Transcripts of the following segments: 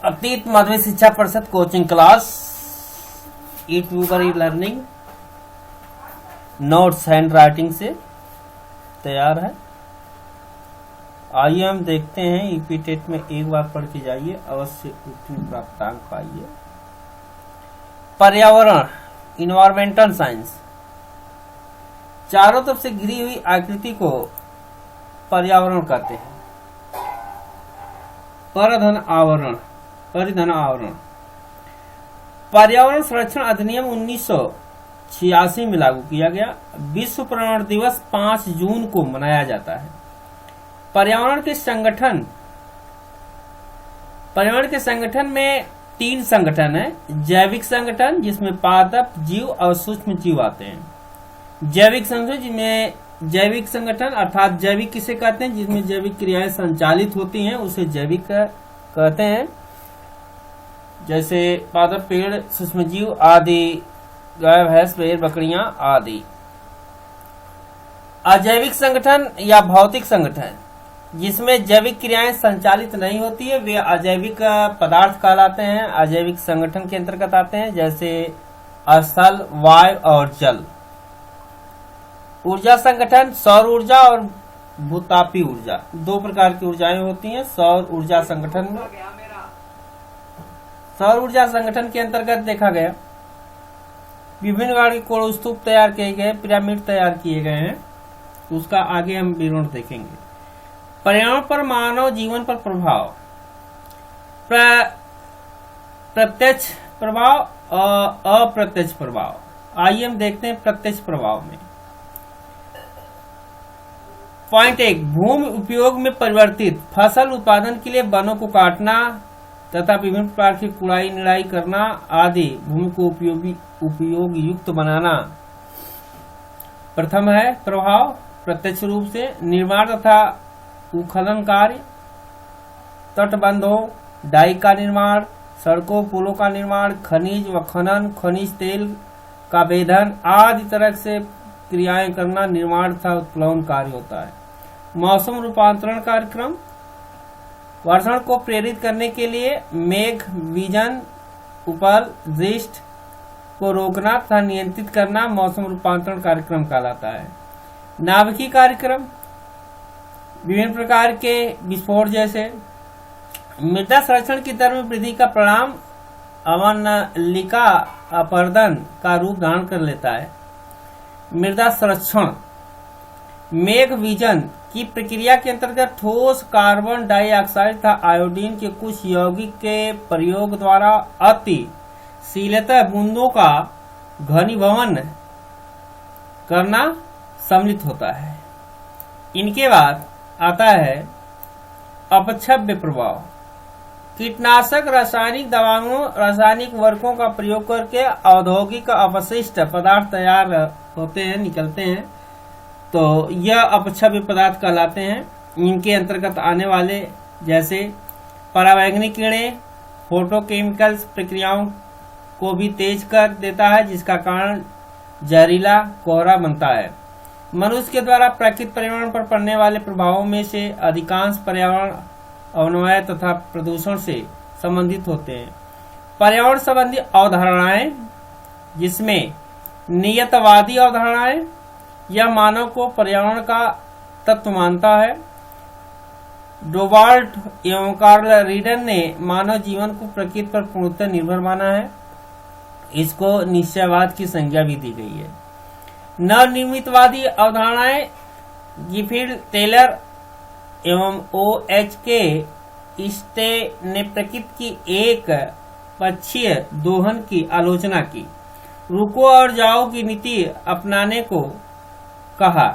अतीत माध्यमिक शिक्षा परिषद कोचिंग क्लास ई tuber e learning notes hand writing से तैयार है। आइए हम देखते हैं। ईपी टेट में एक बार पढ़ के जाइए, अवश्य उत्तीर्ण प्राप्तांक पाइए। पर्यावरण, इन्वायरमेंटल साइंस, चारों तरफ से घिरी हुई आकृति को पर्यावरण कहते हैं। परिधन आवरण। पर्यावरण संरक्षण अधिनियम 1986 में लागू किया गया। विश्व पर्यावरण दिवस 5 जून को मनाया जाता है। पर्यावरण के संगठन में 3 संगठन है। जैविक संगठन, जिसमें पादप जीव और सूक्ष्म जीव आते हैं। जैविक संगठन, जिसमें जैविक संगठन अर्थात जैविक किसे कहते हैं, जिसमें जैविक क्रियाएं संचालित होती हैं, उसे जैविक कहते हैं। जैसे पादप, पेड़, सूक्ष्म जीव आदि, गाय, भैंस, भेड़, बकरियां आदि। अजैविक संगठन या भौतिक संगठन, जिसमें जैविक क्रियाएं संचालित नहीं होती है, वे अजैविक पदार्थ कहलाते हैं, अजैविक संगठन के अंतर्गत आते हैं। जैसे स्थल, वायु और जल। ऊर्जा संगठन, सौर ऊर्जा और भूतापीय ऊर्जा, 2 प्रकार की ऊर्जाएं होती हैं सौर ऊर्जा संगठन में। सौर ऊर्जा संगठन के अंतर्गत देखा गया विभिन्न प्रकार के कोण स्तूप तैयार किए गए, पिरामिड तैयार किए गए हैं। उसका आगे हम विवरण देखेंगे। पर्यावरण पर मानव जीवन पर प्रभाव, प्रत्यक्ष प्रभाव और अप्रत्यक्ष प्रभाव। आइए हम देखते हैं प्रत्यक्ष प्रभाव में। पॉइंट 1, भूमि उपयोग में परिवर्तित, फसल उत्पादन के लिए वनों को काटना तथा विभिन्न प्रकार की कुड़ाई निराई करना आदि भूमि को उपयोग युक्त बनाना। प्रथम है प्रभाव प्रत्यक्ष रूप से निर्माण तथा उत्खनन कार्य, तटबंधों, डाई का निर्माण, सड़कों पुलों का निर्माण, खनिज व खनन, खनिज तेल का वेधन आदि तरह से क्रियाएं करना निर्माण तथा उत्प्लवन कार्य होता है। मौसम रूपांतरण कार्यक्रम, वर्षण को प्रेरित करने के लिए मेघ विजन, उपल, दृष्टि को रोकना तथा नियंत्रित करना मौसम रूपांतरण कार्यक्रम कहलाता है। नाभिकीय कार्यक्रम, विभिन्न प्रकार के विस्फोट जैसे मृदा संरक्षण की दर में वृद्धि का परिणाम अवनलिका अपरदन का रूप धारण कर लेता है। मृदा संरक्षण, मेघ विजन की प्रक्रिया के अंतर्गत ठोस कार्बन डाइऑक्साइड तथा आयोडीन के कुछ यौगिक के प्रयोग द्वारा अति शीलतः बूंदों का घनीभवन करना सम्मिलित होता है। इनके बाद आता है अपक्षव्य प्रभाव। कीटनाशक, रासायनिक दवाओं, रासायनिक वर्गों का प्रयोग करके औद्योगिक अपशिष्ट पदार्थ तैयार होते हैं, निकलते हैं, तो यह अपक्षव्य पदार्थ कहलाते हैं। इनके अंतर्गत आने वाले जैसे परावैंगनिक किरणें, फोटोकेमिकल्स प्रक्रियाओं को भी तेज कर देता है, जिसका कारण जहरीला कोहरा बनता है। मनुष्य के द्वारा प्राकृतिक पर्यावरण पर पड़ने वाले प्रभावों में से अधिकांश पर्यावरण अवनवय तथा प्रदूषण से संबंधित होते हैं। पर्यावरण संबंधी अवधारणाएं, जिसमें नियतवादी अवधारणाएं, यह मानव को पर्यावरण का तत्व मानता है। डोवाल्ट एवं कार्ल रीडन ने मानव जीवन को प्रकृति पर पूर्णतः निर्भर माना है। इसको निश्चयवाद की संज्ञा भी दी गई है। नवनिर्मितवादी अवधारणाएं, गिफिल्ड, टेलर एवं OH.K. इस्टे ने प्रकृति की एक पक्षीय दोहन की आलोचना की। रुको और जाओ की नीति अपनाने को कहा।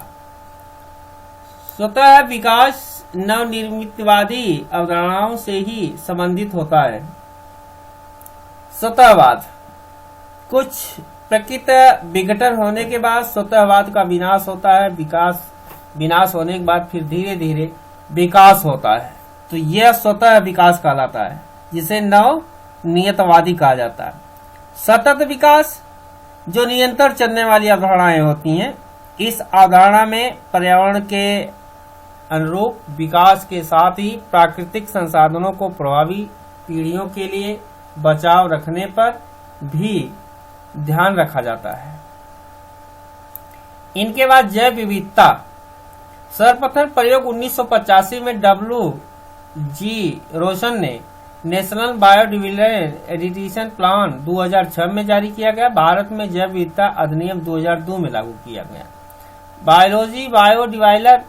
स्वतः विकास नवनिर्मितवादी अवधारणाओं से ही संबंधित होता है। स्वतःवाद, कुछ प्रकृति विघटन होने के बाद स्वतःवाद का विनाश होता है। विनाश होने के बाद फिर धीरे धीरे विकास होता है, तो यह स्वतः विकास कहलाता है, जिसे नव नियतवादी कहा जाता है। सतत विकास, जो निरंतर चलने वाली अवधारणाएं होती हैं, इस अवधारणा में पर्यावरण के अनुरूप विकास के साथ ही प्राकृतिक संसाधनों को प्रभावी पीढ़ियों के लिए बचाव रखने पर भी ध्यान रखा जाता है। इनके बाद जैव विविधता। सर्वप्रथम प्रयोग 1985 में W.G. रोशन ने नेशनल बायोडिवर्सिटी प्लान 2006 में जारी किया गया। भारत में जैव विविधता अधिनियम 2002 में लागू किया गया। बायोलॉजी, बायोडिवाइलर,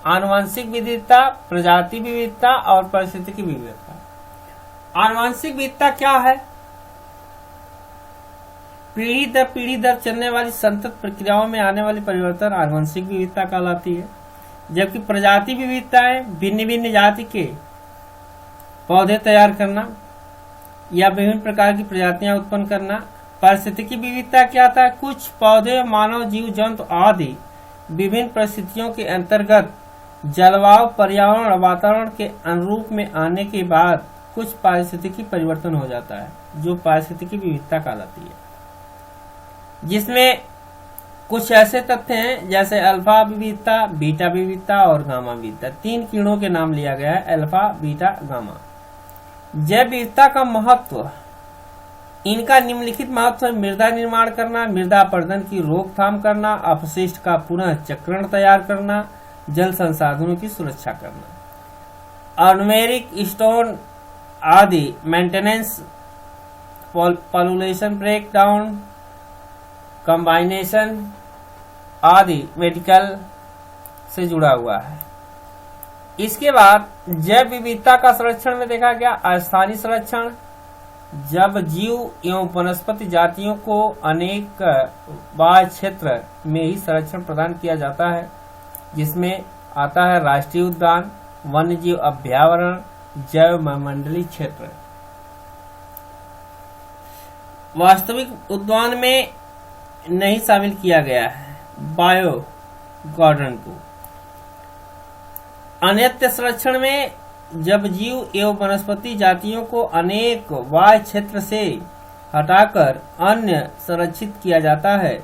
आनुवंशिक विविधता, प्रजाति विविधता और पारिस्थितिकी विविधता। आनुवंशिक विविधता क्या है? पीढ़ी दर चलने वाली संतत प्रक्रियाओं में आने वाली परिवर्तन आनुवंशिक विविधता कहलाती है। जबकि प्रजाति विविधताएं भिन्न भिन्न जाति के पौधे तैयार करना या विभिन्न प्रकार की प्रजातियां उत्पन्न करना। पारिस्थितिकी विविधता क्या था? कुछ पौधे, मानव, जीव जंतु आदि विभिन्न परिस्थितियों के अंतर्गत जलवायु, पर्यावरण और वातावरण के अनुरूप में आने के बाद कुछ पारिस्थितिकी परिवर्तन हो जाता है, जो पारिस्थितिकी विविधता कहलाती है, जिसमें कुछ ऐसे तथ्य हैं जैसे अल्फा विविधता, बीटा विविधता और गामा विविधता। 3 किरणों के नाम लिया गया है, अल्फा, बीटा, गामा। जैव विविधता का महत्व। इनका निम्नलिखित महत्व है: मृदा निर्माण करना, मृदा अपरदन की रोकथाम करना, अपशिष्ट का पुनः चक्रण तैयार करना, जल संसाधनों की सुरक्षा करना, अनुमेरिक स्टोन आदि, maintenance, population break down, combination आदि मेडिकल से जुड़ा हुआ है। इसके बाद जैव विविधता का संरक्षण में देखा गया अस्थायी संरक्षण। जब जीव एवं वनस्पति जातियों को अनेक बाह्य क्षेत्र में ही संरक्षण प्रदान किया जाता है, जिसमें आता है राष्ट्रीय उद्यान, वन्य जीव अभयारण्य, जैव मंडलीय क्षेत्र। वास्तविक उद्यान में नहीं शामिल किया गया है बायो गार्डन को। अन्यत्र संरक्षण में जब जीव एवं वनस्पति जातियों को अनेक बाह्य क्षेत्र से हटाकर अन्य संरक्षित किया जाता है,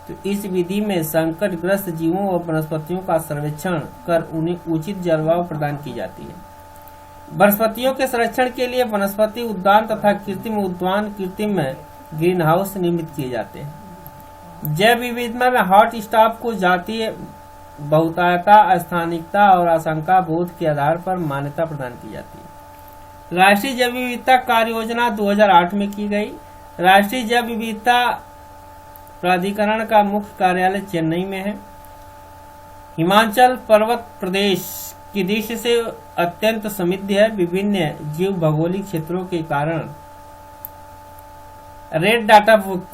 तो इस विधि में संकटग्रस्त जीवों और वनस्पतियों का सर्वेक्षण कर उन्हें उचित जलवायु प्रदान की जाती है। वनस्पतियों के संरक्षण के लिए वनस्पति उद्यान तथा कृत्रिम उद्यान, कृत्रिम ग्रीन हाउस निर्मित किए जाते हैं। जैव विविधता में हॉट स्टॉप को जातीय बहुतायता, स्थानिकता और आशंका बोध के आधार पर मान्यता प्रदान की जाती है। राष्ट्रीय जैव विविधता कार्य योजना 2008 में की गई। राष्ट्रीय जैव विविधता प्राधिकरण का मुख्य कार्यालय चेन्नई में है। हिमाचल पर्वत प्रदेश की दृष्टि से अत्यंत समृद्ध है। विभिन्न जीव भौगोलिक क्षेत्रों के कारण रेड डाटा बुक,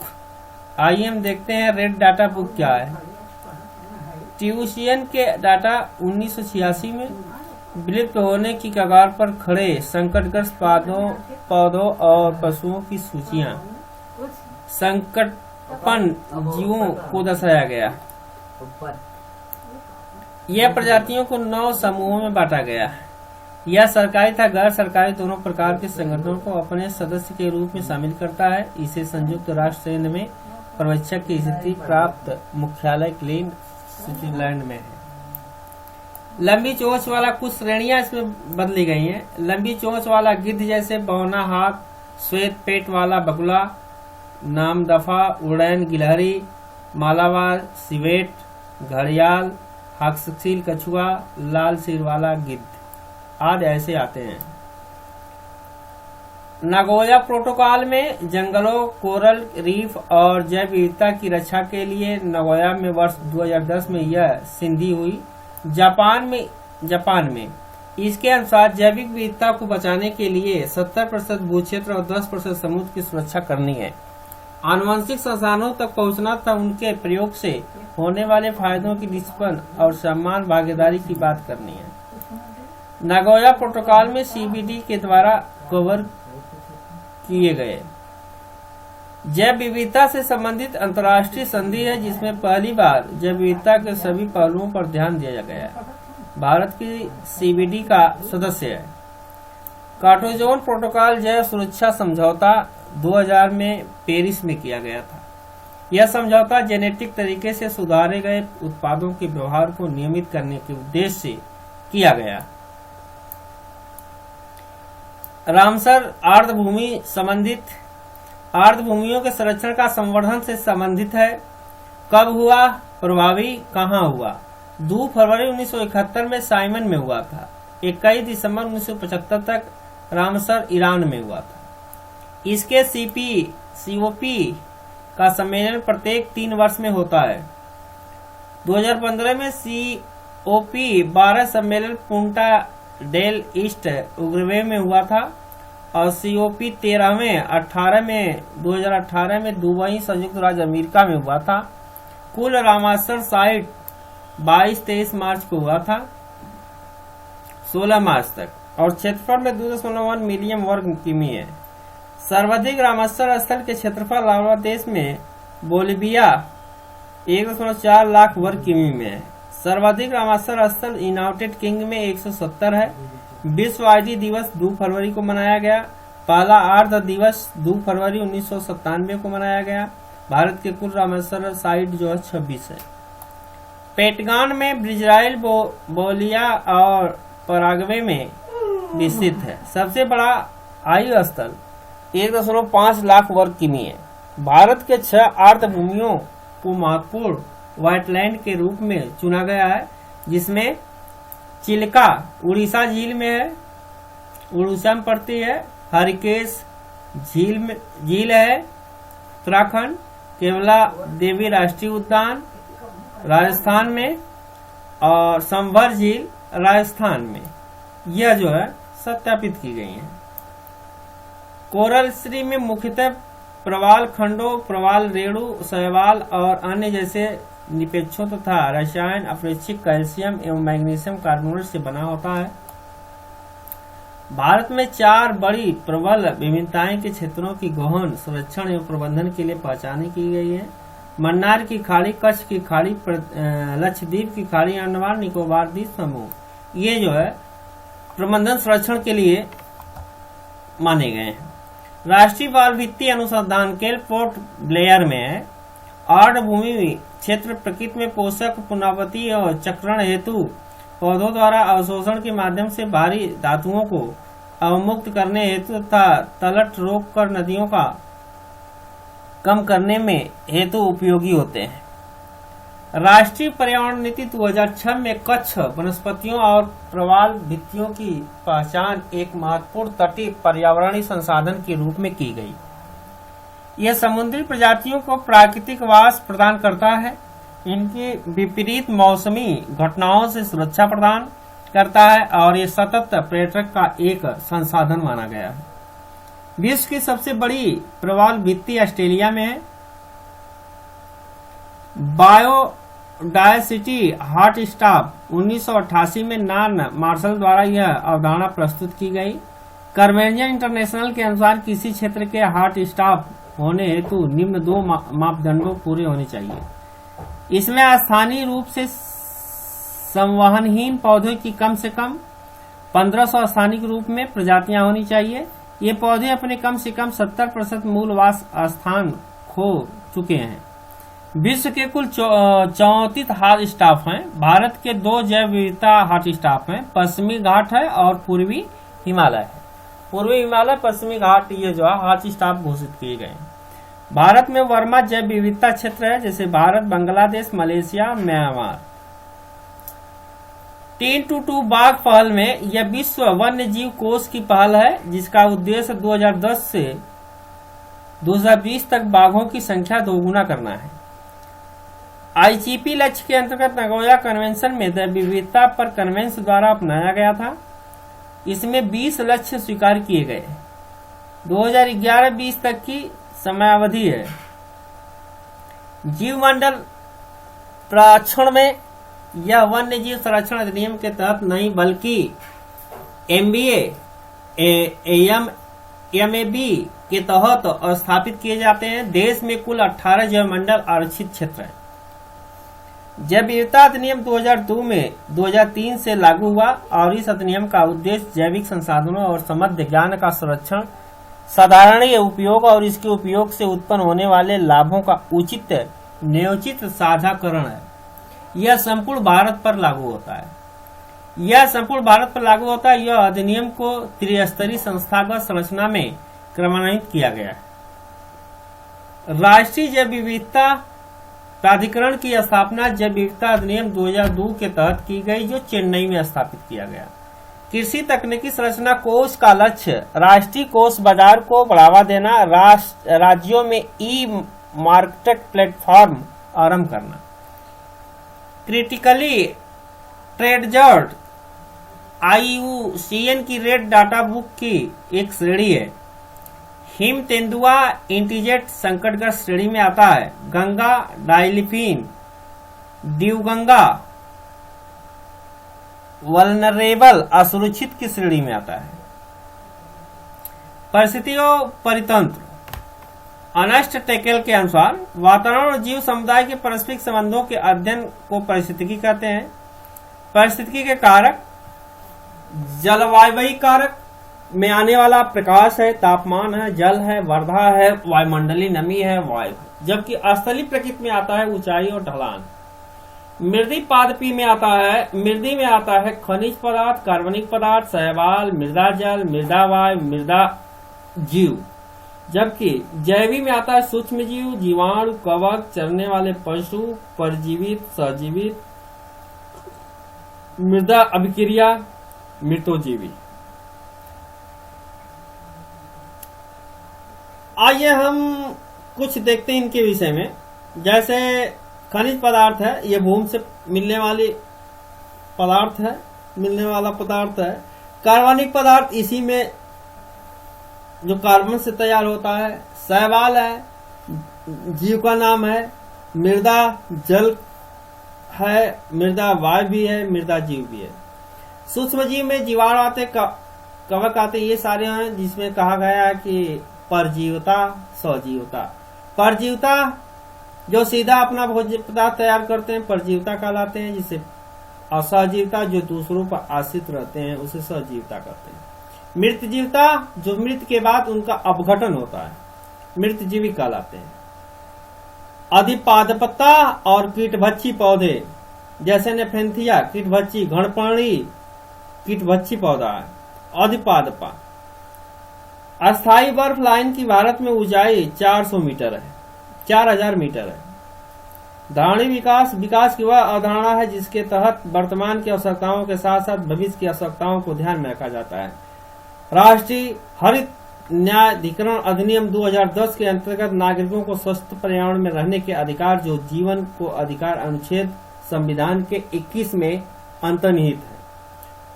आइए हम देखते हैं रेड डाटा बुक क्या है। ट्यूशियन के डाटा 1986 में विलुप्त होने की कगार पर खड़े संकटग्रस्त पौधों और पशुओं की सूचियां, संकटपन्न जीवों को दर्शाया गया। यह प्रजातियों को 9 समूहों में बांटा गया है। यह सरकारी तथा गैर सरकारी दोनों प्रकार के संगठनों को अपने सदस्य के रूप में शामिल करता है। इसे संयुक्त राष्ट्र संघ में पर्यवेक्षक की स्थिति प्राप्त मुख्यालय क्लीन स्विट्जरलैंड में है। लंबी चोंच वाला, कुछ श्रेणियां इसमें बदली गई हैं। लंबी चोंच वाला गिद्ध जैसे बौना हाथ, श्वेत पेट वाला बगुला, नामदफा, उड़ैन गिलहरी, मालाबार सिवेट, घड़ियाल, हंसशील कछुआ, लाल सिर वाला गिद्ध आदि ऐसे आते हैं। नागोया प्रोटोकॉल में जंगलों, कोरल रीफ और जैव विविधता की रक्षा के लिए नागोया में वर्ष 2010 में यह संधि हुई। जापान में इसके अनुसार जैविक विविधता को बचाने के लिए 70% भूक्षेत्र और 10% समुद्र की सुरक्षा करनी है। आनुवंशिक संसाधनों तक पहुंचना तथा उनके प्रयोग से होने वाले फायदों की निष्पन्न और समान भागीदारी की बात करनी है। नागोया प्रोटोकॉल में CBD के द्वारा कवर किए गए जैव विविधता से संबंधित अंतर्राष्ट्रीय संधि है, जिसमें पहली बार जैव विविधता के सभी पहलुओं पर ध्यान दिया गया है। भारत की CBD का सदस्य है। काटोजोन प्रोटोकॉल जैव सुरक्षा समझौता 2000 में पेरिस में किया गया था। यह समझौता जेनेटिक तरीके से सुधारे गए उत्पादों के व्यवहार को नियमित करने के उद्देश्य से किया गया। रामसर आर्द्रभूमि संबंधित आर्द्रभूमियों के संरक्षण का संवर्धन से संबंधित है। कब हुआ, प्रभावी कहाँ हुआ? 2 फरवरी 1971 में साइमन में हुआ था। 21 दिसंबर 1975 तक रामसर ईरान में हुआ था। इसके COP का सम्मेलन प्रत्येक 3 वर्ष में होता है। 2015 में COP 12 सम्मेलन पुंटा डेल ईस्ट उरुग्वे में हुआ था और COP 2018 में दुबई संयुक्त राज्य अमेरिका में हुआ था। कुल रामसर साइट 22-23 मार्च को हुआ था, 16 मार्च तक, और क्षेत्रफल में 2.1 मिलियन वर्ग किमी है। सर्वाधिक रामसर स्थल के क्षेत्रफल बांग्लादेश में बोलिविया 1.4 लाख वर्ग किमी में है। सर्वाधिक रामसर स्थल यूनाइटेड किंगडम में 170 है। विश्व आईडी दिवस 2 फरवरी को मनाया गया। पहला आर्द्र दिवस 2 फरवरी 1997 को मनाया गया। भारत के कुल रामसर साइट जो है 26 है। पेंटागन में ब्रिजराइल, बोलिया और पराग्वे में विस्तृत है। सबसे बड़ा आयु स्थल 1.5 लाख वर्ग किमी है। भारत के 6 आर्द्रभूमियों को महत्वपूर्ण वेटलैंड के रूप में चुना गया है, जिसमें चिल्का उड़ीसा झील में है, उड़ीसा में पड़ती है। हरिकेश झील है उत्तराखंड। केवला देवी राष्ट्रीय उद्यान राजस्थान में और संभर झील राजस्थान में, यह जो है सत्यापित की गई है। कोरल स्ट्रीम में मुख्यतः प्रवाल खंडों, प्रवाल रेणु, शैवाल और अन्य जैसे निपेक्षों तथा रसायन अपेक्षित कैल्शियम एवं मैग्नीशियम कार्बोनेट से बना होता है। भारत में 4 बड़ी प्रबल विभिन्नताएं के क्षेत्रों की गहन संरक्षण एवं प्रबंधन के लिए पहचानी की गई है। मन्नार की खाड़ी, कच्छ की खाड़ी, लक्षद्वीप की खाड़ी, अंडमान निकोबार द्वीप समूह, ये जो है प्रबंधन संरक्षण के लिए माने गए हैं। राष्ट्रीय बाल वित्तीय अनुसंधान केंद्र पोर्ट ब्लेयर में है। आर्द्रभूमि क्षेत्र प्रकृति में पोषक पुनरावृत्ति और चक्रण हेतु पौधों द्वारा अवशोषण के माध्यम से भारी धातुओं को अवमुक्त करने हेतु तथा तलट रोक कर नदियों का कम करने में हेतु उपयोगी होते हैं। राष्ट्रीय पर्यावरण नीति 2006 में कच्छ वनस्पतियों और प्रवाल भित्तियों की पहचान एक महत्वपूर्ण तटीय पर्यावरणीय संसाधन के रूप में की गई। यह समुद्री प्रजातियों को प्राकृतिक वास प्रदान करता है, इनकी विपरीत मौसमी घटनाओं से सुरक्षा प्रदान करता है और ये सतत पर्यटक का एक संसाधन माना गया है। विश्व की सबसे बड़ी प्रवाल भित्ति ऑस्ट्रेलिया में है। बायोडायवर्सिटी हॉट स्टॉप 1988 में नॉन मार्शल द्वारा यह अवधारणा प्रस्तुत की गई। कन्वेंशन इंटरनेशनल के अनुसार किसी क्षेत्र के हॉट स्टॉप होने हेतु निम्न 2 मापदंडों पूरे होने चाहिए। इसमें स्थानीय रूप से संवहनहीन पौधों की कम से कम 1500 स्थानिक रूप में प्रजातियां होनी चाहिए। ये पौधे अपने कम से कम 70% मूलवास स्थान खो चुके हैं। विश्व के कुल 34 हॉट स्टॉप हैं। भारत के 2 जैव विविधता हॉट स्टॉप हैं, पश्चिमी घाट है और पूर्वी हिमालय है। पूर्वी हिमालय, पश्चिमी घाट, ये जो है हॉट स्टॉप घोषित किए गए हैं। भारत में वर्मा जैव विविधता क्षेत्र है, जैसे भारत, बांग्लादेश, मलेशिया, म्यांमार। 3-2 बाघ पहल में यह विश्व वन्य जीव कोष की पहल है, जिसका उद्देश्य 2010 से 2020 तक बाघों की संख्या दोगुना करना है। ICP लक्ष्य के अंतर्गत नगोया कन्वेंशन में जैव विविधता पर कन्वेंशन द्वारा अपनाया गया था। इसमें 20 लक्ष्य स्वीकार किए गए। 2011-20 तक की समयावधि है। जीव मंडल संरक्षण में यह वन्य जीव संरक्षण अधिनियम के तहत नहीं बल्कि MBA MAB के तहत स्थापित किए जाते हैं। देश में कुल 18 जैव मंडल आरक्षित क्षेत्र हैं। जैव विविधता अधिनियम 2002 में 2003 से लागू हुआ और इस अधिनियम का उद्देश्य जैविक संसाधनों और समृद्ध ज्ञान का संरक्षण, साधारणीय उपयोग और इसके उपयोग से उत्पन्न होने वाले लाभों का उचित न्योचित साझाकरण है। यह संपूर्ण भारत पर लागू होता है। यह संपूर्ण भारत पर लागू होता है। यह अधिनियम को त्रिस्तरीय संस्थागत संरचना में क्रमान्वित किया गया है। राष्ट्रीय जैव विविधता प्राधिकरण की स्थापना जैव विविधता अधिनियम 2002 के तहत की गई, जो चेन्नई में स्थापित किया गया। कृषि तकनीकी संरचना कोष का लक्ष्य राष्ट्रीय कोष बाजार को बढ़ावा देना, राज्यों में ई मार्केट प्लेटफॉर्म आरंभ करना। क्रिटिकली ट्रेजर्ड IUCN की रेड डाटा बुक की एक श्रेणी है। हिम तेंदुआ इंटीजेट संकटग्रस्त श्रेणी में आता है। गंगा डायलिफिन दीवगंगा वल्नरेबल असुरक्षित की श्रेणी में आता है। परिस्थितियों परितंत्र अर्नेस्ट टेकेल के अनुसार वातावरण और जीव समुदाय के पारस्परिक संबंधों के अध्ययन को पारिस्थितिकी कहते हैं। पारिस्थितिकी के कारक जलवायु कारक में आने वाला प्रकाश है, तापमान है, जल है, वर्षा है, वायुमंडलीय नमी है, वायु, जबकि स्थलीय प्रकृति में आता है ऊंचाई और ढलान। मृदी पादपी में आता है, मृदी में आता है खनिज पदार्थ, कार्बनिक पदार्थ, शैवाल, मृदा जल, मृदा वायु, मृदा जीव, जबकि जैवी में आता है सूक्ष्म जीव, जीवाणु, कवक, चरने वाले पशु, परजीवित, सहजीवित, मृदा अभिक्रिया, मृतोजीवी। आइए हम कुछ देखते हैं इनके विषय में। जैसे खनिज पदार्थ है, ये भूमि से मिलने वाली पदार्थ है, मिलने वाला पदार्थ है। कार्बनिक पदार्थ इसी में जो कार्बन से तैयार होता है। शैवाल है, जीव का नाम है। मृदा जल है, मृदा वायु भी है, मृदा जीव भी है। सूक्ष्म जीव में जीवाणु आते, कवक आते, ये सारे हैं जिसमें कहा गया है कि परजीवता, सजीवता। परजीवता जो सीधा अपना भोज्य पदार्थ तैयार करते हैं परजीवता कहलाते हैं, जिसे असजीवता जो दूसरों पर आश्रित रहते हैं उसे सजीवता कहते हैं। मृतजीवता जो मृत्यु के बाद उनका अपघटन होता है, मृतजीवी कहलाते हैं। अधिपादपता और कीटभक्षी पौधे जैसे नेफेंथिया कीटभक्षी, घड़पर्णी कीटभक्षी पौधा है। अधिपादपा अस्थायी बर्फ लाइन की भारत में ऊंचाई 400 मीटर है, 4000 मीटर है। धारणी विकास, विकास की वह अवधारणा है जिसके तहत वर्तमान की आवश्यकताओं के साथ साथ भविष्य की आवश्यकताओं को ध्यान में रखा जाता है। राष्ट्रीय हरित न्यायाधिकरण अधिनियम 2010 के अंतर्गत नागरिकों को स्वस्थ पर्यावरण में रहने के अधिकार, जो जीवन को अधिकार अनुच्छेद संविधान के 21 में अंतर्निहित है।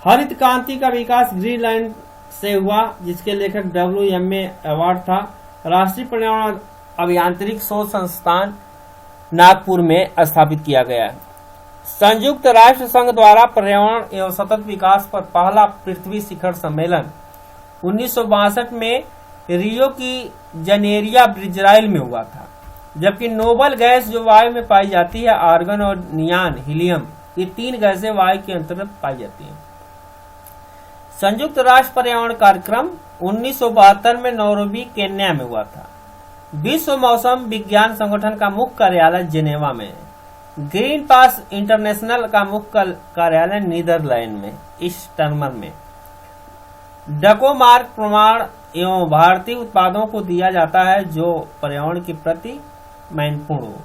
हरित क्रांति का विकास ग्रीनलैंड से हुआ, जिसके लेखक WMA अवार्ड था। राष्ट्रीय पर्यावरण अभियांत्रिक शोध संस्थान नागपुर में स्थापित किया गया है। संयुक्त राष्ट्र संघ द्वारा पर्यावरण एवं सतत विकास पर पहला पृथ्वी शिखर सम्मेलन 1962 में रियो की जनेरिया इजराइल में हुआ था। जबकि नोबल गैस जो वायु में पाई जाती है, आर्गन और नियान हीलियम, ये 3 गैसें वायु के अंतर्गत पाई जाती हैं। संयुक्त राष्ट्र पर्यावरण कार्यक्रम 1972 में नैरोबी केन्या में हुआ था। विश्व मौसम विज्ञान संगठन का मुख्य कार्यालय जेनेवा में है। ग्रीन पास इंटरनेशनल का मुख्य कार्यालय नीदरलैंड में स्टर्मर में। डकोमार्क प्रमाण एवं भारतीय उत्पादों को दिया जाता है जो पर्यावरण के प्रति महत्वपूर्ण हो।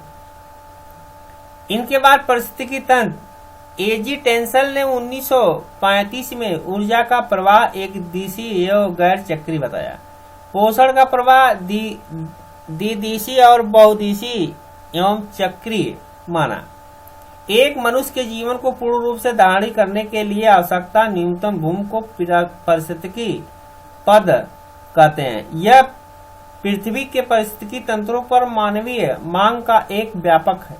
इनके बाद पारिस्थितिकी तंत्र एजी टेंसल ने 1935 में ऊर्जा का प्रवाह एक दिशीय एवं गैर चक्रीय बताया। पोषण का प्रवाह द्विदिशीय और बहुदिशीय एवं चक्रीय माना। एक मनुष्य के जीवन को पूर्ण रूप से धारण करने के लिए आवश्यकता न्यूनतम भूमि को पारिस्थितिकी पद कहते हैं। यह पृथ्वी के पारिस्थितिकी तंत्रों पर मानवीय मांग का एक व्यापक है।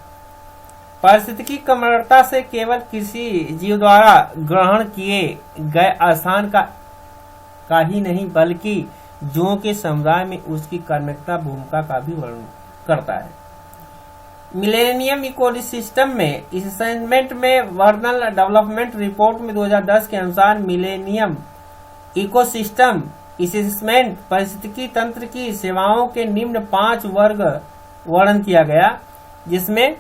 पारिस्थितिकी क्रमणता से केवल किसी जीव द्वारा ग्रहण किए गए स्थान का ही नहीं, बल्कि जीवों के समुदाय में उसकी कर्मकता भूमिका का भी वर्णन करता है। मिलेनियम इकोसिस्टम में असेसमेंट में वर्नल डेवलपमेंट रिपोर्ट में 2010 के अनुसार मिलेनियम इकोसिस्टम असेसमेंट पारिस्थितिकी तंत्र की सेवाओं के निम्न 5 वर्ग वर्णन किया गया, जिसमें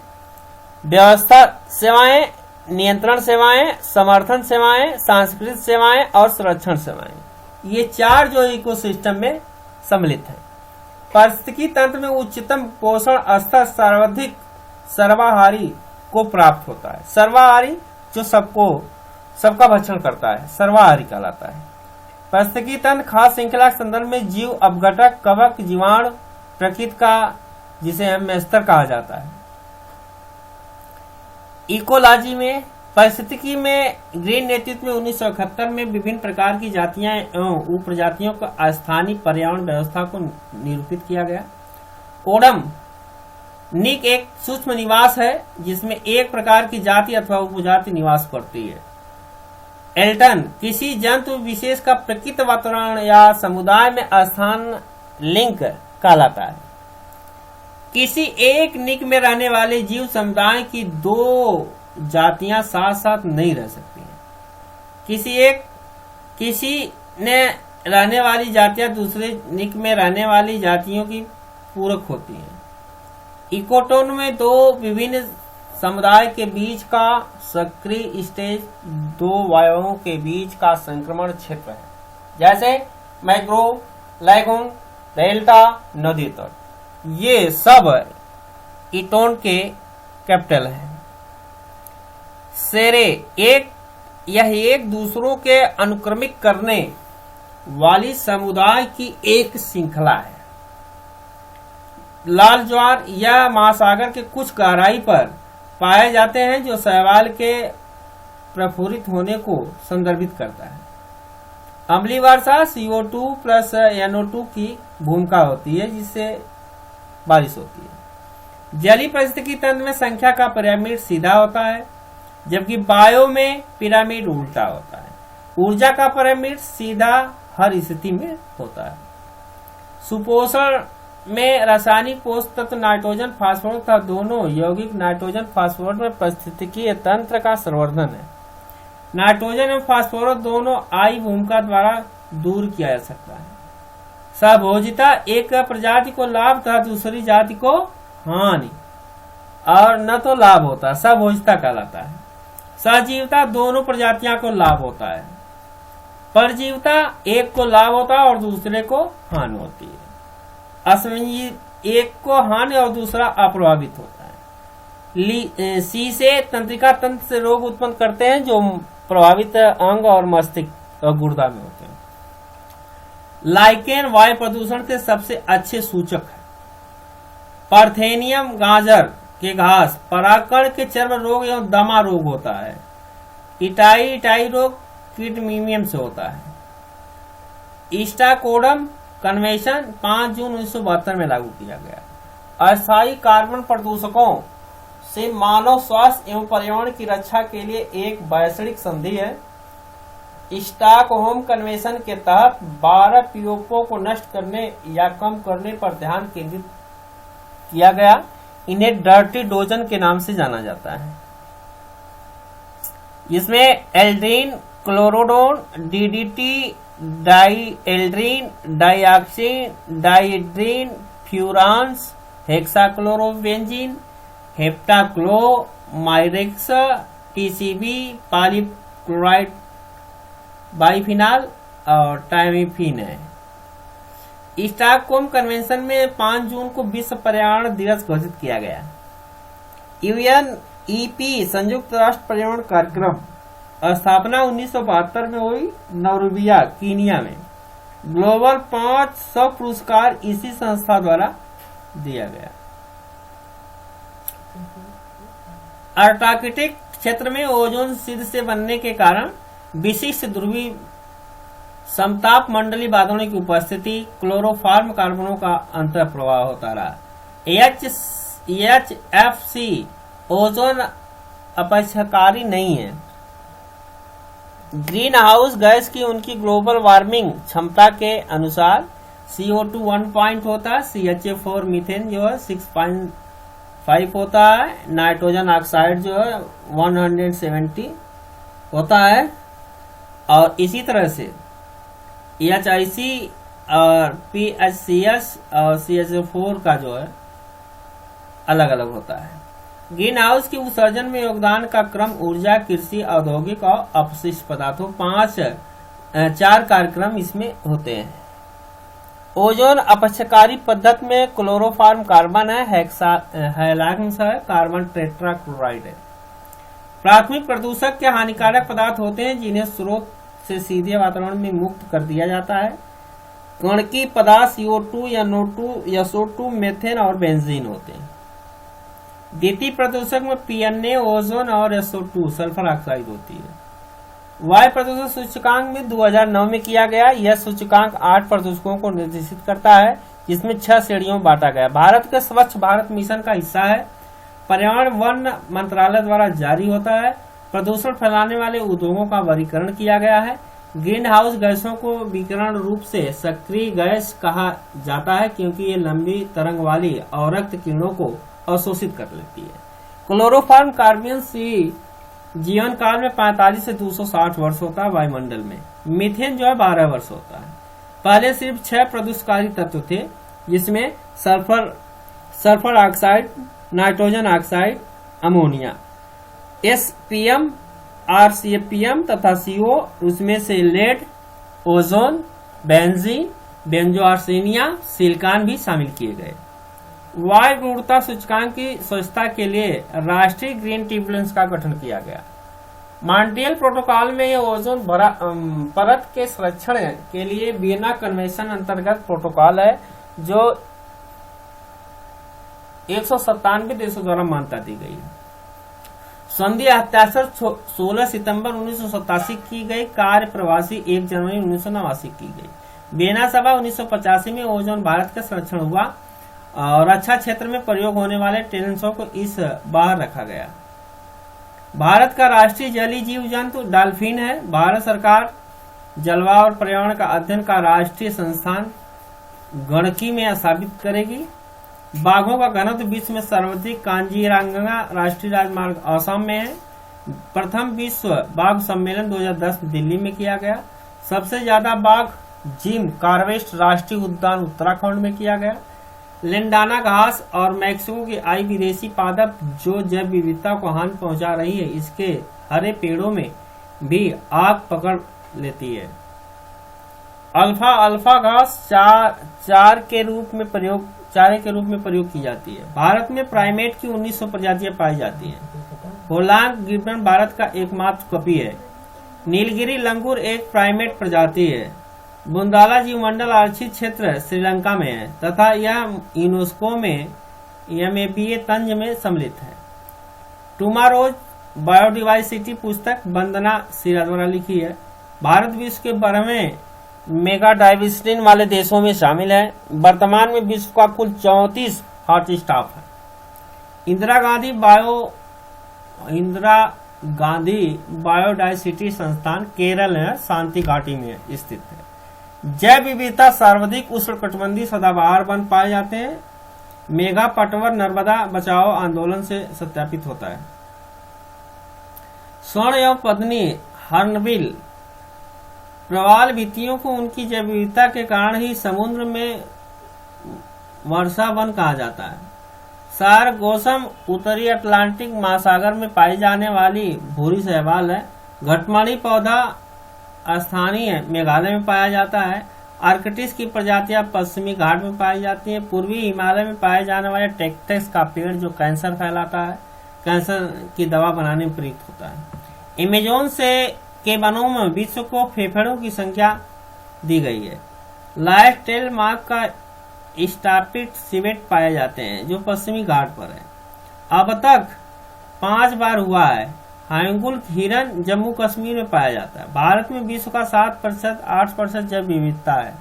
व्यवस्था सेवाएं, नियंत्रण सेवाएं, समर्थन सेवाएं, सांस्कृतिक सेवाएं और संरक्षण सेवाएं। ये 4 जो इकोसिस्टम में सम्मिलित है। पारिस्थितिकी तंत्र में उच्चतम पोषण स्तर सर्वाधिक सर्वाहारी को प्राप्त होता है। सर्वाहारी जो सबका भक्षण करता है, सर्वाहारी कहलाता है। पारिस्थितिकी तंत्र खाद्य श्रृंखला के संदर्भ में जीव, अपघटक, कवक, जीवाणु, प्रकृति का जिसे हम स्तर कहा जाता है। इकोलॉजी में पारिस्थितिकी में ग्रीन नेतृत्व में 1971 में विभिन्न प्रकार की जातियां एवं उप प्रजातियों को स्थानीय पर्यावरण व्यवस्था को निरूपित किया गया। ओडम निक एक सूक्ष्म निवास है जिसमें एक प्रकार की जाति अथवा उपजाति निवास करती है। एल्टन किसी जंतु विशेष का प्रकृत वातावरण या समुदाय में स्थान लिंक कहलाता है। किसी एक निक में रहने वाले जीव समुदाय की 2 जातियां साथ साथ नहीं रह सकती हैं। किसी ने रहने वाली जातियां दूसरे निक में रहने वाली जातियों की पूरक होती हैं। इकोटोन में 2 विभिन्न समुदाय के बीच का सक्रिय स्टेज 2 वायुओं के बीच का संक्रमण क्षेत्र है, जैसे मैंग्रोव, लैगून, डेल्टा, नदी तट। ये सब इटोन के कैपिटल हैं। सेरे यह एक दूसरों के अनुक्रमिक करने वाली समुदाय की एक श्रृंखला है। लाल ज्वार या महासागर के कुछ गहराई पर पाए जाते हैं जो शैवाल के प्रफुल्लित होने को संदर्भित करता है। अम्लीय वर्षा CO2 प्लस NO2 की भूमिका होती है जिससे बारिश होती है। जलीय पारिस्थितिकी तंत्र में संख्या का पिरामिड सीधा होता है जबकि बायो में पिरामिड उल्टा होता है। ऊर्जा का पिरामिड सीधा हर स्थिति में होता है। सुपोषण में रासायनिक पोषक तत्व नाइट्रोजन, फास्फोरस तथा दोनों यौगिक नाइट्रोजन फास्फोरस में पारिस्थितिकीय तंत्र का संवर्धन है। नाइट्रोजन एवं फास्फोरस दोनों आई भूमिका द्वारा दूर किया जा सकता है। सहभोजिता एक प्रजाति को लाभ तथा दूसरी जाति को हानि और न तो लाभ होता है, सहभोजिता कहलाता है। सहजीविता दोनों प्रजातियों को लाभ होता है। परजीविता एक को लाभ होता है और दूसरे को हानि होती है। असमंजित एक को हानि और दूसरा अप्रभावित होता है। सी से तंत्रिका तंत्र से रोग उत्पन्न करते हैं जो प्रभावित अंग और मस्तिष्क और गुर्दा में होते हैं। लाइकेन वायु प्रदूषण के सबसे अच्छे सूचक है। पार्थेनियम गाजर के घास परागकण के चर्म रोग एवं दमा रोग होता है। इटाई रोग कीट मीमियम से होता है। स्टॉकहोल्म कन्वेंशन 5 जून 1972 में लागू किया गया। अस्थायी कार्बन प्रदूषकों से मानव स्वास्थ्य एवं पर्यावरण की रक्षा के लिए एक वैश्विक संधि है। स्टॉकहोल्म कन्वेंशन के तहत 12 पीओपो को नष्ट करने या कम करने पर ध्यान केंद्रित किया गया। इन्हें डर्टी डोजन के नाम से जाना जाता है। इसमें एल्ड्रीन, क्लोरोडोन, डीडीटी, डाईएल्ड्रीन, डाईऑक्सीन, डाईड्रीन, फ्यूरांस, हेक्साक्लोरोबेंजीन, हेप्टाक्लोमाइरेक्स, टीसीबी, पॉलीक्लोराइड, बाइफिनाल और टाइमिफिन है। स्टॉकहोल्म कन्वेंशन में 5 जून को विश्व पर्यावरण दिवस घोषित किया गया। यूएनईपी संयुक्त राष्ट्र पर्यावरण कार्यक्रम स्थापना 1972 में हुई नैरोबिया, कीनिया में। ग्लोबल 500 पुरस्कार इसी संस्था द्वारा दिया गया। अंटार्कटिक क्षेत्र में ओजोन सीध से बनने के कारण विशिष्ट ध्रुवीय समताप मंडलीय बादलों की उपस्थिति, क्लोरोफॉर्म कार्बनों का अंतर प्रवाह होता रहा। HFC ओजोन अपक्षयकारी नहीं है। ग्रीन हाउस गैस की उनकी ग्लोबल वार्मिंग क्षमता के अनुसार CO2 1 पॉइंट होता है, CH4 मीथेन जो है 6.5 होता है, नाइट्रोजन ऑक्साइड जो है 170 होता है और इसी तरह से HIC और PHCS और CH4 का जो है अलग अलग होता है। ग्रीन हाउस की उत्सर्जन में योगदान का क्रम ऊर्जा, कृषि, औद्योगिक और अपशिष्ट पदार्थों 4 कार्यक्रम इसमें होते हैं। ओजोन अपक्षयकारी पद्धति में क्लोरोफॉर्म कार्बन है, हैलाइड्स है, कार्बन टेट्राक्लोराइड है। प्राथमिक प्रदूषक के हानिकारक पदार्थ होते हैं जिन्हें स्रोत से सीधे वातावरण में मुक्त कर दिया जाता है। कणकीय पदार्थ CO2, NO2, SO2, मेथेन और बेंजीन होते हैं। द्वितीय प्रदूषक में PNA, ओजोन और SO2 सल्फर ऑक्साइड होती है। वायु प्रदूषण सूचकांक में 2009 में किया गया। यह सूचकांक 8 प्रदूषकों को निर्देशित करता है जिसमें 6 श्रेणियों में बांटा गया। भारत के स्वच्छ भारत मिशन का हिस्सा है। पर्यावरण वन मंत्रालय द्वारा जारी होता है। प्रदूषण फैलाने वाले उद्योगों का वर्गीकरण किया गया है। ग्रीन हाउस गैसों को विकिरण रूप से सक्रिय गैस कहा जाता है क्योंकि ये लंबी तरंग वाली और रक्त किरणों को अवशोषित कर लेती है। क्लोरोफॉर्म कार्बन जीवन काल में 45 से 260 वर्ष होता है वायुमंडल में। मीथेन जो है 12 वर्ष होता है। पहले सिर्फ 6 प्रदूषकारी तत्व थे जिसमें sulphur oxide, nitrogen oxide, ammonia, SPM, RCPM तथा CO, उसमें से लेड, ओजोन, बेंजीन, बेंजोआर्सेनिया, सिलिकॉन भी शामिल किए गए। वायु गुणवत्ता सूचकांक की स्वच्छता के लिए राष्ट्रीय ग्रीन ट्रिब्यूनल का गठन किया गया। मॉन्ट्रियल प्रोटोकॉल में यह ओजोन परत के संरक्षण के लिए वियना कन्वेंशन अंतर्गत प्रोटोकॉल है जो 197 देशों द्वारा मान्यता दी गई। संधि हस्ताक्षर 16 सितंबर 1987 की गई। कार्य प्रवासी 1 जनवरी 1989 की गई। वियना सभा 1985 में ओजोन भारत का संरक्षण हुआ और रक्षा क्षेत्र में प्रयोग होने वाले टेलेंसों को इस बाहर रखा गया। भारत का राष्ट्रीय जलीय जीव जंतु डॉल्फिन है। भारत सरकार जलवायु और पर्यावरण का अध्ययन का राष्ट्रीय संस्थान गणकी में स्थापित करेगी। बाघों का घनत्व विश्व में सर्वाधिक कांजीरंगा राष्ट्रीय राजमार्ग असम में है। प्रथम विश्व बाघ सम्मेलन 2010 दिल्ली में किया गया। सबसे ज्यादा बाघ जिम कार्बेट राष्ट्रीय उद्यान उत्तराखंड में किया गया। लेंडाना घास और मैक्सिको की आई विदेशी पादप जो जैव विविधता को हानि पहुंचा रही है, इसके हरे पेड़ों में भी आग पकड़ लेती है। अल्फा घास चारे के रूप में प्रयोग की जाती है। भारत में प्राइमेट की 1900 प्रजातियां पाई जाती हैं। होलांग गिब्बन भारत का एकमात्र कपी है। नीलगिरी लंगूर एक प्राइमेट प्रजाति है। बुंदाला जीवमंडल आरक्षित क्षेत्र श्रीलंका में है तथा यह यूनेस्को में MABA तंज में सम्मिलित है। टुमारोज बायोडाइवर्सिटी पुस्तक वंदना सिरा द्वारा लिखी है। भारत विश्व के 12वें मेगा डाइवर्सिटी वाले देशों में शामिल है। वर्तमान में विश्व का कुल 34 हॉट स्टॉप है। इंदिरा गांधी बायोडाइवर्सिटी संस्थान केरल है, शांति घाटी में स्थित है। जैव विविधता सर्वाधिक उष्णकटिबंधीय सदाबहार वन पाए जाते हैं। मेघा पटवर नर्मदा बचाओ आंदोलन से सत्यापित होता है। स्वर्ण एवं पद्मिनी हॉर्नबिल प्रवाल भित्तियों को उनकी जैव विविधता के कारण ही समुद्र में वर्षा वन कहा जाता है। सारगोसम उत्तरी अटलांटिक महासागर में पाई जाने वाली भूरी शैवाल है। घटमाड़ी पौधा स्थानीय मेघालय में पाया जाता है। आर्कटिस की प्रजातियां पश्चिमी घाट में पाई जाती हैं। पूर्वी हिमालय में पाए जाने वाले टेक्टस का पेड़ जो कैंसर फैलाता है, कैंसर की दवा बनाने में प्रयुक्त होता है। अमेजोन के वनों में विश्व को फेफड़ों की संख्या दी गई है। लाइफ टेल मार्क का स्टार्पिट सिवेट पाए जाते हैं जो पश्चिमी घाट पर है। अब तक 5 बार हुआ है। हांगुल हिरन जम्मू कश्मीर में पाया जाता है। भारत में विश्व का 7%, 8% जैव विविधता है।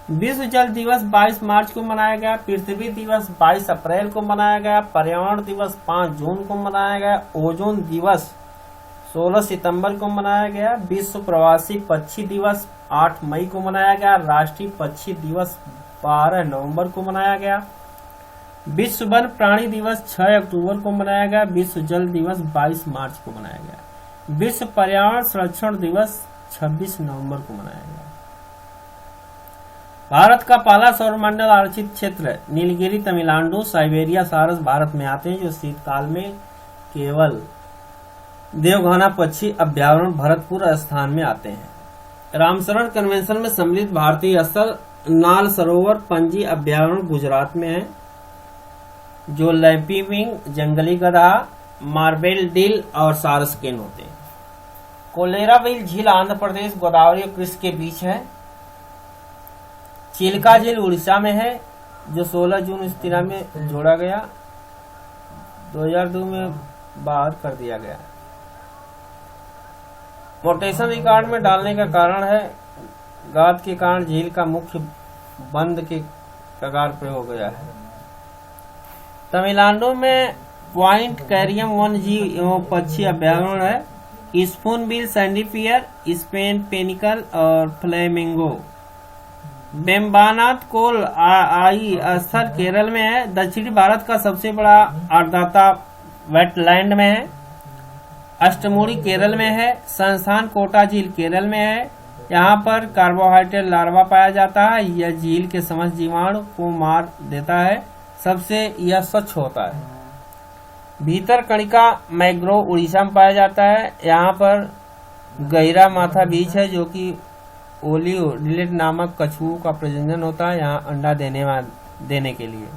विश्व जल दिवस 22 मार्च को मनाया गया। पृथ्वी दिवस 22 अप्रैल को मनाया गया। पर्यावरण दिवस 5 जून को मनाया गया। ओजोन दिवस 16 सितंबर को मनाया गया। विश्व प्रवासी पक्षी दिवस 8 मई को मनाया गया। राष्ट्रीय पक्षी दिवस 12 नवंबर को मनाया गया। विश्व वन प्राणी दिवस 6 अक्टूबर को मनाया गया। विश्व जल दिवस 22 मार्च को मनाया गया। विश्व पर्यावरण संरक्षण दिवस 26 नवंबर को मनाया गया। भारत का पहला सौरमंडल आरक्षित क्षेत्र नीलगिरी तमिलनाडु साइबेरिया सारस भारत में आते हैं, जो शीतकाल में केवल देवघाना पक्षी अभ्यारण्य भरतपुर स्थान में आते हैं। रामसरण कन्वेंशन में सम्मिलित भारतीय स्थल नाल सरोवर पंजी अभ्यारण्य गुजरात में है, जो लैपीविंग, जंगली गधा, मार्बल डील और सारस्केन होते हैं। कोलेराविल झील आंध्र प्रदेश गोदावरी और कृष्ण के बीच है। चिल्का झील उड़ीसा में है, जो 16 जून 1993 में जोड़ा गया, 2002 में बाहर कर दिया गया। पोटेशन रिकॉर्ड में डालने का कारण है गाद के कारण झील का मुख्य बंद के कगार पर हो गया है। तमिलनाडु में पॉइंट कैरियम वन जीव एवं पक्षी अभ्यारण्य है। स्पूनबिल सैंडीफियर, स्पेन पेनिकल और फ्लेमिंगो। बेम्बानाथ कोल आई स्थल केरल में है। दक्षिणी भारत का सबसे बड़ा आर्द्रता वेटलैंड में है। अष्टमुड़ी केरल में है। संस्थान कोटा झील केरल में है। यहाँ पर कार्बोहाइड्रेट लार्वा पाया जाता है। यह झील के समस्त जीवाणु को मार देता है। सबसे यह स्वच्छ होता है। भीतर कणिका मैग्रोव उड़ीसा में पाया जाता है। यहाँ पर गहिरा माथा बीच है, जो कि ओलियो डिलेट नामक कछुओं का प्रजनन होता है यहाँ अंडा देने के लिए।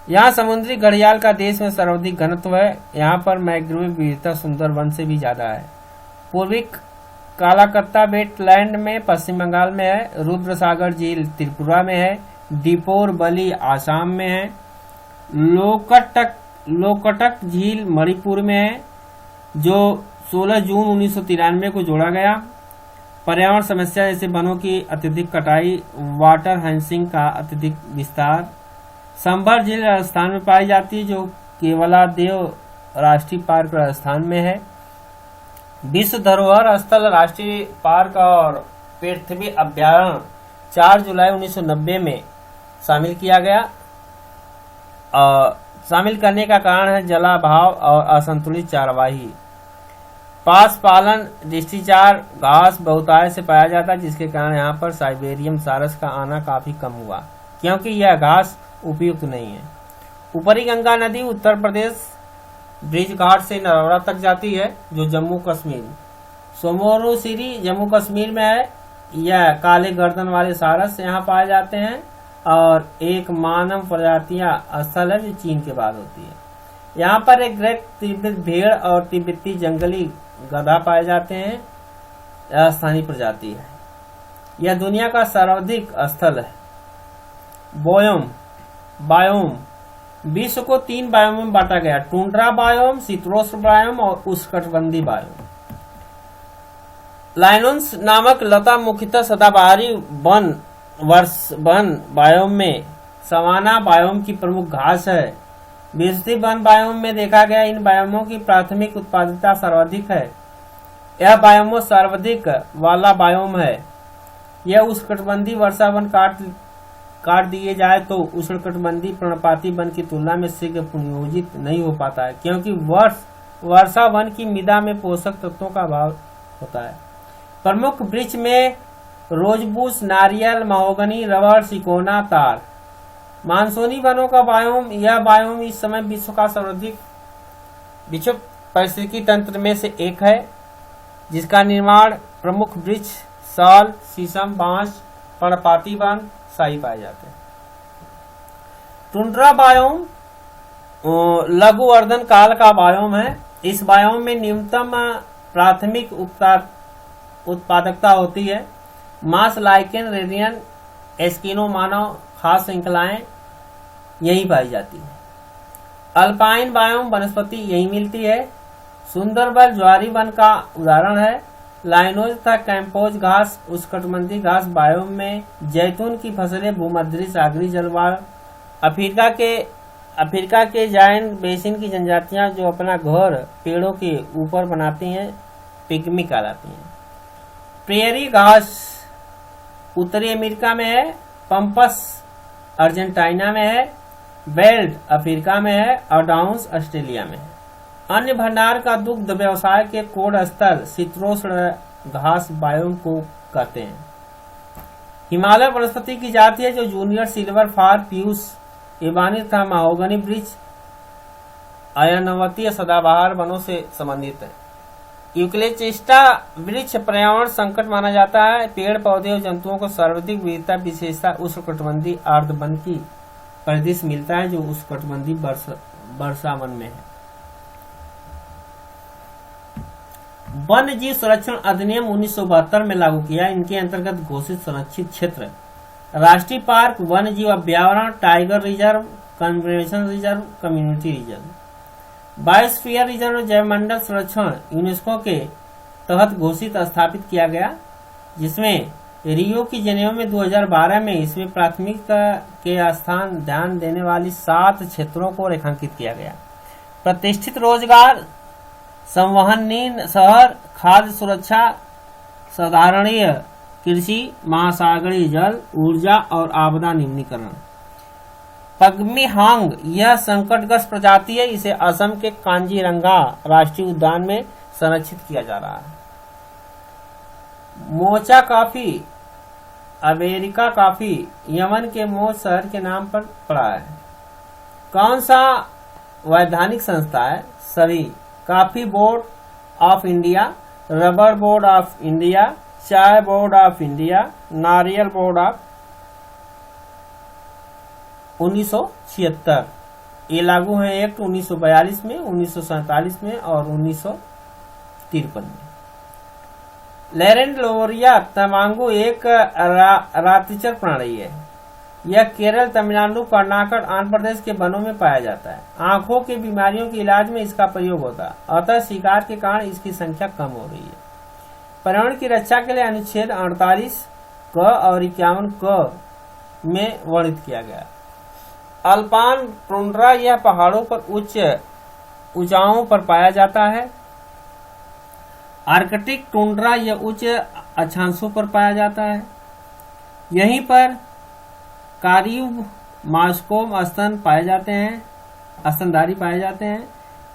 यहाँ समुद्री घड़ियाल का देश में सर्वाधिक घनत्व है। यहाँ पर मैग्रोव विविधता सुंदरवन से भी ज्यादा है। पूर्वी कालाकत्ता वेटलैंड में पश्चिम बंगाल में है। रुद्रसागर झील त्रिपुरा में है। डिपोर बली आसाम में है। लोकटक झील मणिपुर में है, जो 16 जून 1993 को जोड़ा गया। पर्यावरण समस्या जैसे वनों की अत्यधिक कटाई, वाटर हैंसिंग का अत्यधिक विस्तार। संभर झील राजस्थान में पाई जाती है, जो केवलादेव राष्ट्रीय पार्क राजस्थान में है। विश्व धरोहर स्थल राष्ट्रीय पार्क और पृथ्वी अभ्यारण्य 4 जुलाई 1990 में शामिल किया गया। शामिल करने का कारण है जलाभाव और असंतुलित चारवाही। पास पालन दृष्टिचार घास बहुतायत से पाया जाता है, जिसके कारण यहाँ पर साइबेरियम सारस का आना काफी कम हुआ, क्योंकि यह घास उपयुक्त नहीं है। ऊपरी गंगा नदी उत्तर प्रदेश ब्रिज घाट से नरौरा तक जाती है, जो जम्मू कश्मीर। सोमोरुसिरी जम्मू कश्मीर में है। यह काले गर्दन वाले सारस यहाँ पाए जाते हैं। और एक मानव प्रजातियां स्थल है, जो चीन के बाद होती है। यहाँ पर एक ग्रेट तिब्बत भेड़ और तिब्बती जंगली गधा पाए जाते हैं। यह स्थानीय प्रजाति है। यह दुनिया का सर्वाधिक स्थल है। बायोम विश्व को 3 बायोम में बांटा गया: टुंड्रा बायोम, शीतोष्ण बायोम और उष्णकटिबंधीय बायोम। लाइनोन्स नामक लता मुख्यतः सदाबहारी वन बायोम में सवाना बायोम की प्रमुख घास है। विस्तृत वन बायोम में देखा गया इन बायोमों की प्राथमिक उत्पादकता सर्वाधिक है। यह बायोमो सर्वाधिक वाला बायोम है। यह उष्णकटिबंधीय वर्षा वन काट दिए जाए तो उष्णकटिबंधीय पर्णपाती वन की तुलना में शीघ्र पुनर्योजित नहीं हो पाता है, क्योंकि वर्षा वन की मृदा में पोषक तत्वों का अभाव होता है। प्रमुख वृक्ष में रोजबूश, नारियल, महोगनी, रबड़, सिकोना, तार। मानसूनी वनों का बायोम। यह बायोम इस समय विश्व का सर्वाधिक विश्व पारिस्थितिकी तंत्र में से एक है, जिसका निर्माण प्रमुख वृक्ष साल, शीशम, बांस, पर्णपाती वन, शाही पाए जाते हैं। टुंड्रा बायोम लघु अर्धन काल का बायोम है। इस बायोम में न्यूनतम प्राथमिक उत्पादकता होती है। मास, लाइकेन, रेडियन, एस्किनो मानव खास श्रृंखलाएं यही पाई जाती है। अल्पाइन बायोम वनस्पति यही मिलती है। सुंदरबन ज्वारी वन का उदाहरण है। लाइनोज तथा कैंपोज घास उष्णकटिबंधीय घास बायोम में जैतून की फसलें भूमध्य सागरीय जलवायु। अफ्रीका के जायंट बेसिन की जनजातियां जो अपना घर पेड़ों के ऊपर बनाती हैं, पिग्मी कहलाती हैं। प्रेयरी घास उत्तरी अमेरिका में है। पंपस अर्जेंटीना में है। बेल्ट अफ्रीका में है और डाउन्स ऑस्ट्रेलिया में है। अन्य भंडार का दुग्ध व्यवसाय के कोड स्थल शीतोष्ण घास बायोम को कहते हैं। हिमालय वनस्पति की जाति है जो जूनियर सिल्वर फार, पीयूष, एबानी तथा महोगनी वृक्ष, अयनवतीय सदाबहार वनों से संबंधित है। यूकेलिप्टस वृक्ष पर्यावरण संकट माना जाता है। पेड़ पौधे और जंतुओं को सर्वाधिक विविधता विशेषता उष्णकटिबंधीय आर्द्र वन की परिधि से मिलता है जो उष्णकटिबंधीय वर्षा वन में है। वन्य जीव संरक्षण अधिनियम 1972 में लागू किया। इनके अंतर्गत घोषित संरक्षित क्षेत्र राष्ट्रीय पार्क, वन्य जीव अभ्यारण्य, tiger reserve, conservation reserve, community reserve, biosphere reserve, जैवमंडल संरक्षण यूनेस्को के तहत घोषित स्थापित किया गया, जिसमें रियो की जेनेवा में 2012 में इसमें प्राथमिकता के स्थान ध्यान देने वाली 7 क्षेत्रों को रेखांकित किया गया। प्रतिष्ठित रोजगार, संवहनीय शहर, खाद्य सुरक्षा, साधारणीय कृषि, महासागरीय जल, ऊर्जा और आपदा निम्नीकरण। पगमी हांग यह संकटग्रस्त प्रजाति है। इसे असम के कांजीरंगा राष्ट्रीय उद्यान में संरक्षित किया जा रहा है। Mocha coffee, America coffee Yemen के मोच शहर के नाम पर पड़ा है। कौन सा वैधानिक संस्था है? सभी। Coffee board of India, rubber board of India, चाय बोर्ड ऑफ इंडिया, नारियल बोर्ड ऑफ 1976। ये लागू है एक्ट 1942 में, 1947 में और 1953 में। लैरेंडलोरिया तमांगू एक रातिचर प्राणी है। यह केरल, तमिलनाडु, कर्नाटक, आंध्र प्रदेश के वनों में पाया जाता है। आंखों की बीमारियों के इलाज में इसका प्रयोग होता है, अतः शिकार के कारण इसकी संख्या कम हो रही है। पर्यावरण की रक्षा के लिए अनुच्छेद 48 क और 51 क में वर्णित किया गया। अल्पाइन टुंड्रा यह पहाड़ों पर उच्च ऊंचाइयों पर पाया जाता है। आर्कटिक टुंड्रा यह उच्च अक्षांशों पर पाया जाता है। यहीं पर कारिब, मास्कोम स्तन पाए जाते हैं, स्तनधारी पाए जाते हैं।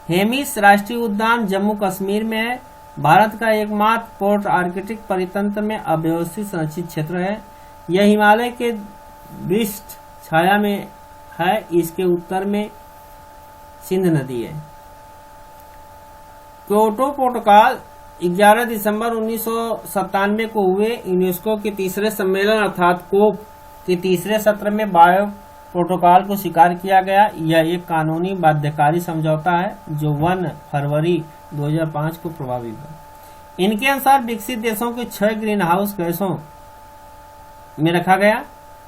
हेमिस राष्ट्रीय उद्यान जम्मू कश्मीर में है। भारत का एकमात्र पोर्ट आर्कटिक परितंत्र में अव्यवस्थित संरक्षित क्षेत्र है। यह हिमालय के वृक्ष छाया में है। इसके उत्तर में सिंध नदी है। क्योटो प्रोटोकॉल 11 दिसंबर 1997 को हुए यूनेस्को के तीसरे सम्मेलन अर्थात कोप के तीसरे सत्र में बायो प्रोटोकॉल को स्वीकार किया गया। यह एक कानूनी बाध्यकारी समझौता है जो 1 फरवरी 2005 को प्रभावी हुआ। इनके अनुसार विकसित देशों के 6 ग्रीन हाउस गैसों में रखा गया: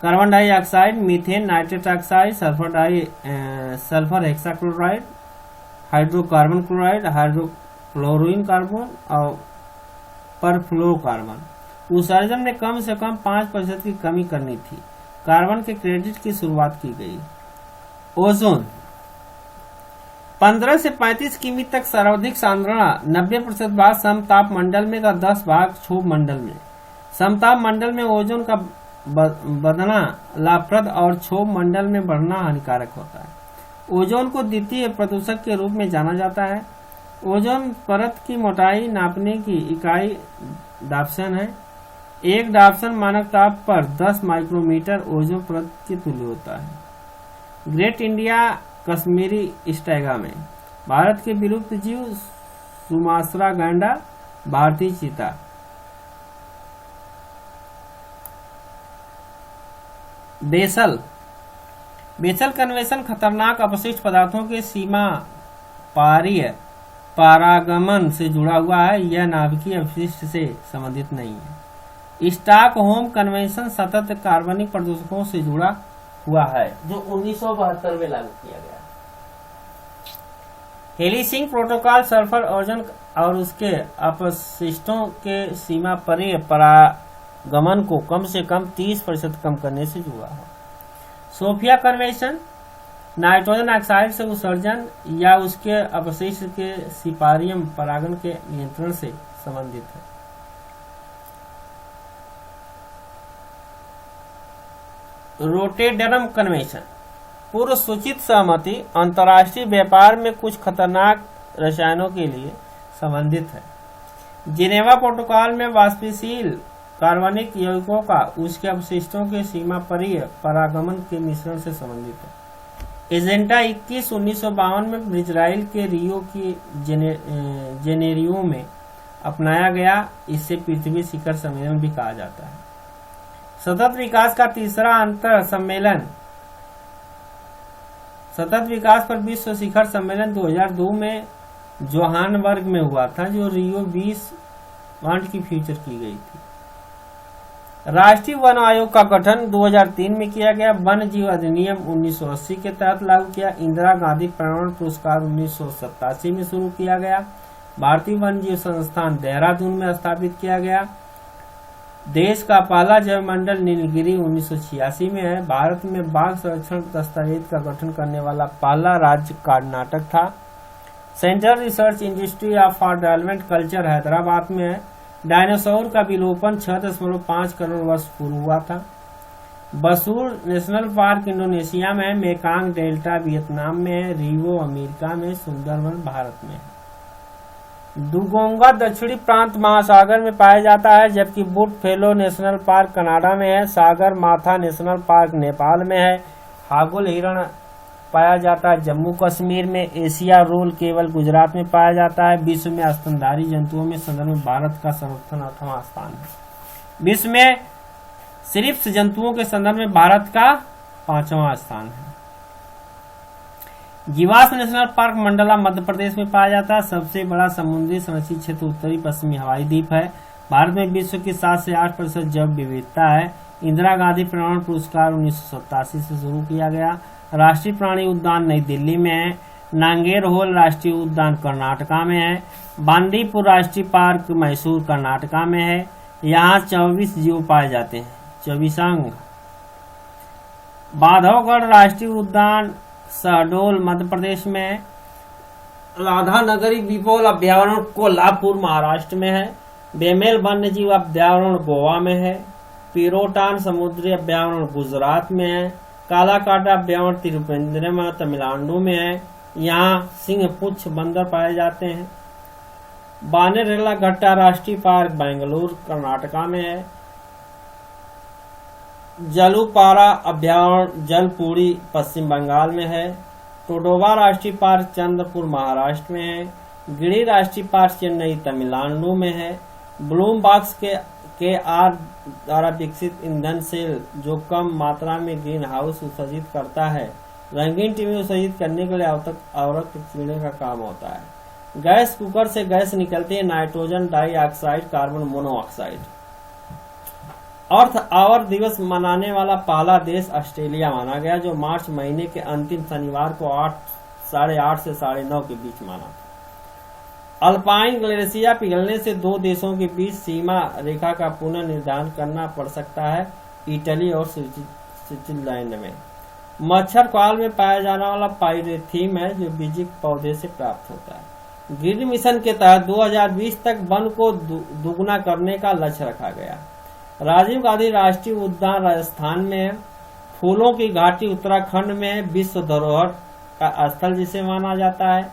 carbon dioxide, methane, nitrous oxide, sulphur hexachloride, hydrocarbon chloride, hydrochlorine carbon और परफ्लोरोकार्बन। उत्सर्जन में कम से कम 5% की कमी करनी थी। कार्बन के क्रेडिट की शुरुआत की गई। ओजोन 15 से 35 किमी तक सर्वाधिक सांद्रता, 90% भाग समताप मंडल में का 10 भाग क्षोभ मंडल में। समताप मंडल में ओजोन का बढ़ना लाभप्रद और क्षोभ मंडल में बढ़ना हानिकारक होता है। ओजोन को द्वितीय प्रदूषक के रूप में जाना जाता है। ओजोन परत की मोटाई नापने की इकाई डाप्सन है। एक डाप्सन मानक ताप पर 10 माइक्रोमीटर ओजोन परत की तुल्य होता है। ग्रेट इंडिया कश्मीरी स्टैगा में भारत के विलुप्त जीव सुमात्रा गैंडा, भारतीय चीता। बेसल कन्वेंशन खतरनाक अपशिष्ट पदार्थों के सीमा पारीय पारागमन से जुड़ा हुआ है। यह नाभिकीय अपशिष्ट से संबंधित नहीं है। स्टॉकहोम कन्वेंशन सतत कार्बनिक प्रदूषकों से जुड़ा हुआ है जो 1972 में लागू किया गया। हेलिसिंकी प्रोटोकॉल सल्फर ओजोन और उसके अपशिष्टों के सीमा परीय परागमन को कम से कम 30% कम करने से जुड़ा है। सोफिया कन्वेंशन नाइट्रोजन ऑक्साइड से उत्सर्जन या उसके अपशिष्ट के सिपारियम परागण के नियंत्रण से संबंधित है। रोटेडरम कन्वेंशन पूर्व सूचित सहमति अंतर्राष्ट्रीय व्यापार में कुछ खतरनाक रसायनों के लिए संबंधित है। जिनेवा प्रोटोकॉल में वाष्पशील कार्बनिक यौगिकों का उसके अवशिष्टों के सीमा परीय परागमन के मिश्रण से संबंधित है। एजेंडा 21 1952 में इजराइल के रियो की जेनेरियो में अपनाया गया। इसे पृथ्वी शिखर सम्मेलन भी कहा जाता है। सतत विकास का तीसरा अंतर सम्मेलन सतत विकास पर विश्व शिखर सम्मेलन 2002 में जोहानबर्ग में हुआ था, जो रियो 20 वांट की फ्यूचर की गई थी। राष्ट्रीय वन आयोग का गठन 2003 में किया गया। वन जीव अधिनियम 1980 के तहत लागू किया। इंदिरा गांधी पर्यावरण पुरस्कार 1987 में शुरू किया गया। भारतीय वन जीव संस्थान देहरादून में स्थापित किया गया। देश का पहला जैव मंडल नीलगिरी 1986 में है। भारत में बाघ संरक्षण दस्तावेज का गठन करने वाला पहला राज्य कर्नाटक था। Central research institute for development culture Hyderabad में है। डायनासोर का विलोपन 6.5 करोड़ वर्ष पूर्व हुआ था। बसूर नेशनल पार्क इंडोनेशिया में है। मेकांग डेल्टा वियतनाम में है। रिवो अमेरिका में। सुंदरवन भारत में है। दुगोंगा दक्षिणी प्रांत महासागर में पाया जाता है, जबकि बुट फेलो नेशनल पार्क कनाडा में है। सागर माथा नेशनल पार्क नेपाल में है। हागुल हिरण पाया जाता है जम्मू कश्मीर में। एशिया रोल केवल गुजरात में पाया जाता है। विश्व में स्तनधारी जंतुओं में संदर्भ में भारत का सर्वोत्तम 8वां स्थान है। विश्व में सिर्फ जंतुओं के संदर्भ में भारत का 5वां स्थान है। जीवास नेशनल पार्क मंडला मध्य प्रदेश में पाया जाता है। सबसे बड़ा समुद्री संरक्षित क्षेत्र उत्तरी पश्चिमी हवाई द्वीप है। भारत में विश्व की 7 से 8% जैव विविधता है। इंदिरा गांधी पर्यावरण पुरस्कार 1987 से शुरू किया गया। राष्ट्रीय प्राणी उद्यान नई दिल्ली में है। नांगेर होल राष्ट्रीय उद्यान कर्नाटका में है। बांदीपुर राष्ट्रीय पार्क मैसूर कर्नाटका में है। यहाँ 24 जीव पाए जाते हैं। 24 बांधवगढ़ राष्ट्रीय उद्यान शहडोल मध्य प्रदेश में है। राधा नगरी बिपोल अभ्यारण्य कोल्हापुर महाराष्ट्र में है। बेमेल वन्य जीव अभ्यारण्य गोवा में है। पिरोटान समुद्री अभ्यारण्य गुजरात में है। कालाकाटा अभ्यारण्य तिरुवनंतपुरम तमिलनाडु में है। यहाँ सिंह पुच्छ बंदर पाए जाते हैं। बानेरेला घट्टा राष्ट्रीय पार्क बेंगलुरु कर्नाटका में है। जलुपारा अभ्यारण्य जलपुरी पश्चिम बंगाल में है। टोडोवा राष्ट्रीय पार्क चंद्रपुर महाराष्ट्र में है। गिरी राष्ट्रीय पार्क चेन्नई तमिलनाडु में है। ब्लूम बॉक्स के आर द्वारा विकसित ईंधन सेल जो कम मात्रा में ग्रीन हाउस उत्सर्जित करता है, रंगीन टीवी उत्सर्जित करने के लिए आवरक कीड़े का काम होता है। गैस कुकर से गैस निकलती है, nitrogen dioxide, carbon monoxide. Earth hour दिवस मनाने वाला पहला देश ऑस्ट्रेलिया माना गया, जो मार्च महीने के अंतिम शनिवार को 8:30 से 9:30 के बीच माना था। अल्पाइन ग्लेशियर पिघलने से दो देशों के बीच सीमा रेखा का पुनर्निर्धारण करना पड़ सकता है, इटली और स्विट्जरलैंड में। मच्छर कॉल में पाया जाने वाला पाइरेथीम है, जो बीजिक पौधे से प्राप्त होता है। ग्रीन मिशन के तहत 2020 तक वन को दुगुना करने का लक्ष्य रखा गया। राजीव गांधी राष्ट्रीय उद्यान राजस्थान में है। फूलों की घाटी उत्तराखंड में है। विश्व धरोहर का स्थल जिसे माना जाता है।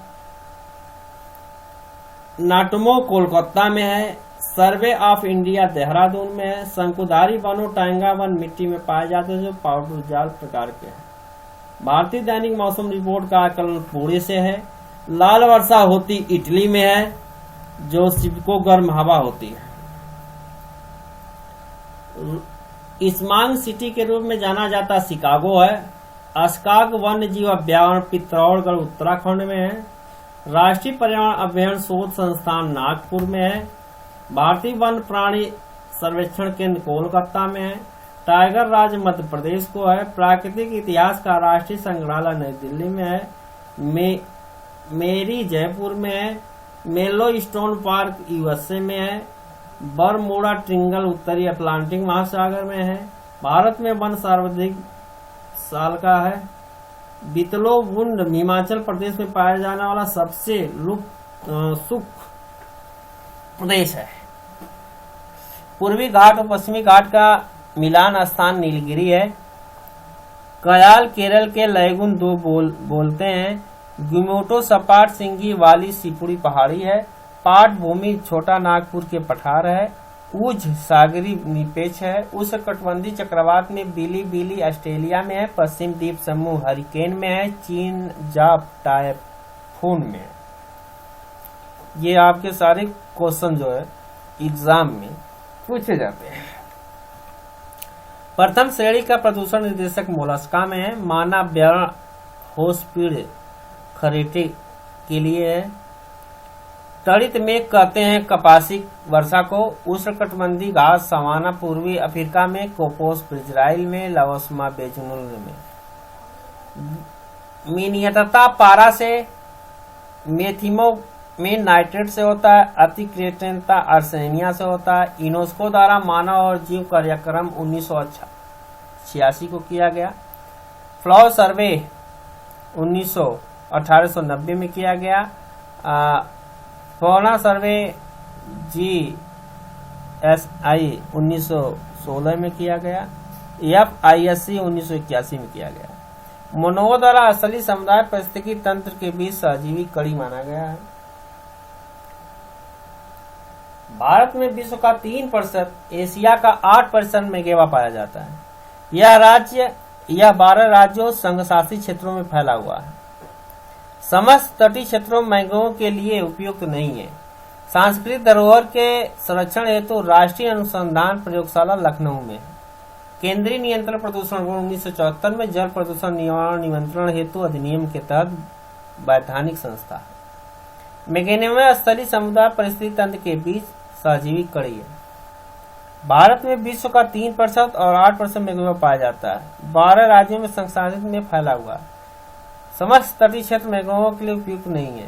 नाटमो कोलकाता में है। सर्वे ऑफ इंडिया देहरादून में है। शंकुधारी वनों टांगा वन मिट्टी में पाए जाते हैं, जो पाउडर जाल प्रकार के हैं। भारतीय दैनिक मौसम रिपोर्ट का आकलन पुणे से है। लाल वर्षा होती इटली में है, जो सिपको गर्म हवा होती है। स्मार्ट सिटी के रूप में जाना जाता शिकागो है। अस्काग वन्य जीव अभ्यारण्य पित्तौड़गढ़ उत्तराखंड में है। राष्ट्रीय पर्यावरण अभ्यारण्य शोध संस्थान नागपुर में है। भारतीय वन प्राणी सर्वेक्षण केंद्र कोलकाता में है। टाइगर राज्य मध्य प्रदेश को है। प्राकृतिक इतिहास का राष्ट्रीय संग्रहालय नई दिल्ली में है। मेरी जयपुर में है। मेलो स्टोन पार्क यूएसए में है। बरमूडा ट्रिंगल उत्तरी अटलांटिक महासागर में है। भारत में वन सर्वाधिक साल का है। बितलोगुंड हिमाचल प्रदेश में पाया जाने वाला सबसे शुष्क प्रदेश है। पूर्वी घाट और पश्चिमी घाट का मिलान स्थान नीलगिरी है। कयाल केरल के लैगुन दो बोलते हैं। गुमोटो सपाट सिंगी वाली सिपुड़ी पहाड़ी है। पाट भूमि छोटा नागपुर के पठार है। उज सागरी निरपेक्ष है। उष्णकटिबंधीय चक्रवात में बिली ऑस्ट्रेलिया में है। पश्चिम द्वीप समूह हरिकेन में है। चीन जाप टाइफून में है। ये आपके सारे क्वेश्चन जो है एग्जाम में पूछे जाते हैं। प्रथम श्रेणी का प्रदूषण निर्देशक मोलस्का में है। मानव व्यारण होस्पीड खरेटे के लिए है। तड़ित मेघ कहते हैं कपासी वर्षा को। उष्णकटिबंधीय घास सवाना पूर्वी अफ्रीका में, कोकोस इजराइल में, लाओसमा बेजुनुल में। मिनियतता पारा से, मेथिमो में नाइट्रेट से होता है। अतिक्रिएटिनता आर्सेनिया से होता है। यूनेस्को द्वारा मानव और जीव कार्यक्रम 1986 को किया गया। फ्लावर सर्वे 1890 में किया गया। फौना सर्वे GSI 1916 में किया गया। FISC 1981 में किया गया। मनोवो द्वारा असली समुदाय पारिस्थितिकी तंत्र के बीच सहजीवी कड़ी माना गया है। भारत में विश्व का 3%, एशिया का 8% मेघेवा पाया जाता है। यह 12 राज्यों संघ शासित क्षेत्रों में फैला हुआ है। समस्त तटीय क्षेत्रों में मैंग्रोव के लिए उपयुक्त नहीं है। सांस्कृतिक धरोहर के संरक्षण हेतु राष्ट्रीय अनुसंधान प्रयोगशाला लखनऊ में है। केंद्रीय नियंत्रण प्रदूषण बोर्ड 1974 में जल प्रदूषण निवारण नियंत्रण हेतु अधिनियम के तहत वैधानिक संस्था है। मेघेवा स्थलीय समुदाय परिस्थिति तंत्र के बीच सहजीवी कड़ी है। भारत में विश्व का 3% और 8% मेघेवा पाया जाता है। 12 राज्यों में संशासित में फैला हुआ है। समस्त तटीय क्षेत्र मेघों के लिए उपयुक्त नहीं है।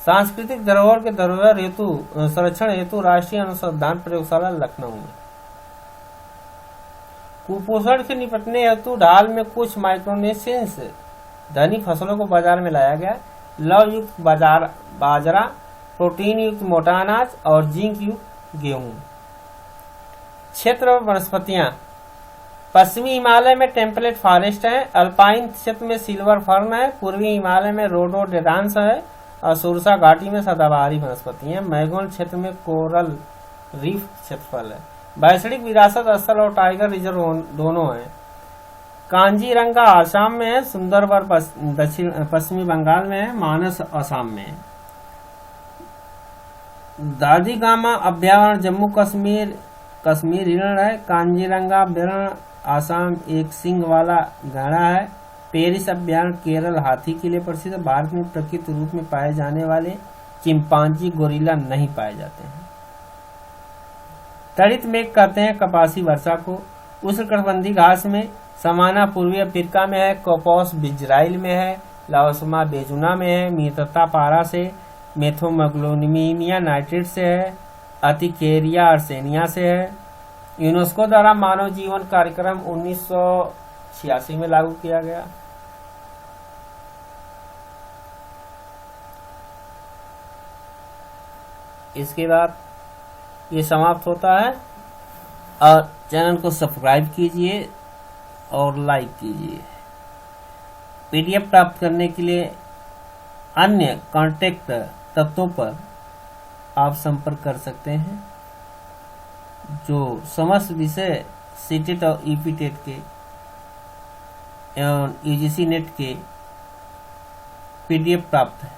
सांस्कृतिक धरोहर के धरोहर हेतु संरक्षण हेतु राष्ट्रीय अनुसंधान प्रयोगशाला लखनऊ में। कुपोषण से निपटने हेतु ढाल में कुछ माइक्रोन्यूट्रिएंट्स धनी फसलों को बाजार में लाया गया। लव युक्त बाजरा, प्रोटीन युक्त मोटा अनाज और जिंक युक्त गेहूं। क्षेत्र वनस्पतियां पश्चिमी हिमालय में टेम्पलेट फॉरेस्ट है। अल्पाइन क्षेत्र में सिल्वर फर्न है। पूर्वी हिमालय में रोडोडेंड्रॉन्स है और सुरसा घाटी में सदाबहारी वनस्पति है। मैगोन क्षेत्र में कोरल रीफ क्षेत्रफल है। वैश्विक विरासत स्थल और टाइगर रिजर्व दोनों है। कांजीरंगा आसाम में है। सुंदरबन पश्चिमी बंगाल में है। मानस असम में है। दादीगामा अभ्यारण्य जम्मू कश्मीर हिरण है। कांजीरंगा अभ्यारण्य आसाम एक सिंग वाला गैंडा है। पेरिस अभ्यारण्य केरल हाथी के लिए प्रसिद्ध है। भारत में प्रकृति रूप में पाए जाने वाले चिंपांजी गोरिल्ला नहीं पाए जाते हैं। तड़ित मेघ कहते हैं कपासी वर्षा को। उष्णकटिबंधीय घास में समाना पूर्वी अफ्रीका में है। कोकोस इजराइल में है। लाओसमा बेजुना में है। मिनियतता पारा से, मेथोमग्लोनिमिया नाइट्रेट से है। अतिकेरिया आर्सेनिया से है। यूनेस्को द्वारा मानव जीवन कार्यक्रम 1986 में लागू किया गया। इसके बाद ये समाप्त होता है और चैनल को सब्सक्राइब कीजिए और लाइक कीजिए। PDF प्राप्त करने के लिए अन्य कॉन्टेक्ट तत्वों पर आप संपर्क कर सकते हैं जो समस्त विषय सीटेट और ईपीटेट के एवं UGC नेट के PDF प्राप्त है।